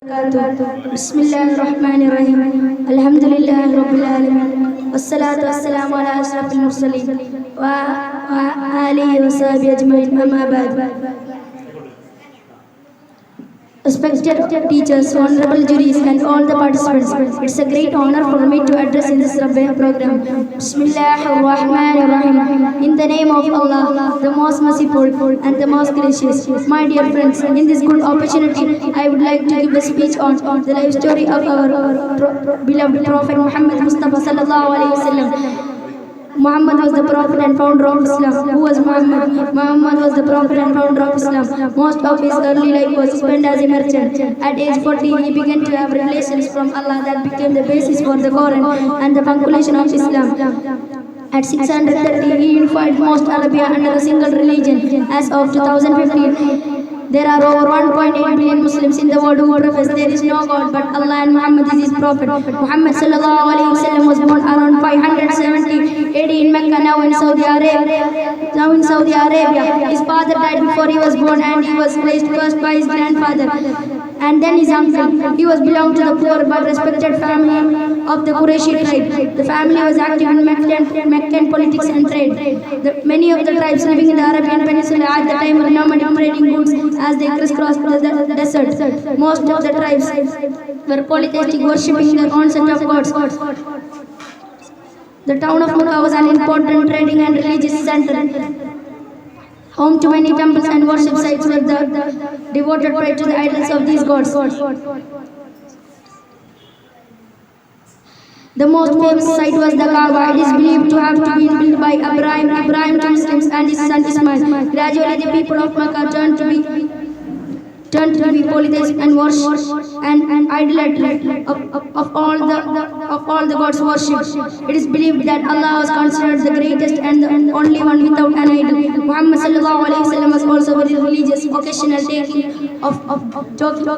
Bismillahirrahmanirrahim. Alhamdulillahi Rabbil Alamin. Wassalatu wassalamu ala ashrafil mursalin wa alihi wa sahbihi ajma'in. Amma ba'd. Respected teachers, honorable juries, and all the participants, it's a great honor for me to address in this Rabbi program. Bismillahirrahmanirrahim. In the name of Allah, the most merciful and the most gracious. My dear friends, in this good opportunity, I would like to give a speech on the life story of our beloved Prophet Muhammad Mustafa sallallahu alaihi wasallam. Muhammad was the prophet and founder of Islam. Who was Muhammad? Muhammad was the prophet and founder of Islam. Most of his early life was spent as a merchant. At age 40, he began to have revelations from Allah that became the basis for the Quran and the conclusion of Islam. At 630, he unified most Arabia under a single religion. As of 2015, there are over 1.8 billion Muslims in the world who profess there is no God but Allah and Muhammad is his prophet. Muhammad sallallahu alaihi wasallam was born around 570 AD in Mecca, now in Saudi Arabia. His father died before he was born and he was raised first by his grandfather and then his uncle. He was belonged to the poor but respected family of the Qurayshi tribe. The family was active in Meccan politics and trade. Many of the tribes living in the Arabian Peninsula at the time were nomadic, trading goods as they crisscrossed the desert. Most of the tribes were polytheistic, worshipping their own set of gods. The town of Mecca was an important trading and religious center. Home to many temples and worship sites where the devoted prayed to the idols of these gods. The most famous site was the Kaaba. It is believed to have been built by Ibrahim to Muslims and his son Ismail. Gradually, the people of Mecca turned to be polytheist and worship and idolatry of all the gods worshipped. It is believed that Allah was considered the greatest and the only one without an idol. Muhammad sallallahu alaihi wasallam was also very religious, occasional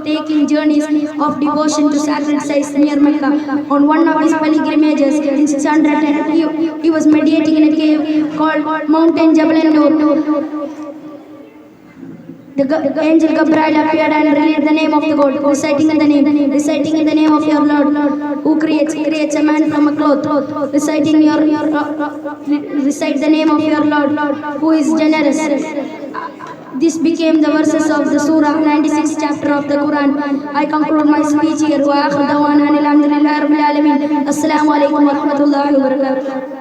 taking journeys of devotion to sacred sites near Mecca. On one of his pilgrimages in 610, he was meditating in a cave called Mountain Jabal an-Nur. The angel Gabriel appeared and revealed the name of the God, reciting in the name of your Lord, who creates a man from a cloth. Recite the name of your Lord, who is generous. This became the verses of the Surah 96 chapter of the Quran. I conclude my speech here. Wa akhiru da'wana alhamdulillahi rabbil alamin. Assalamu alaikum wa rahmatullahi wa barakatuh.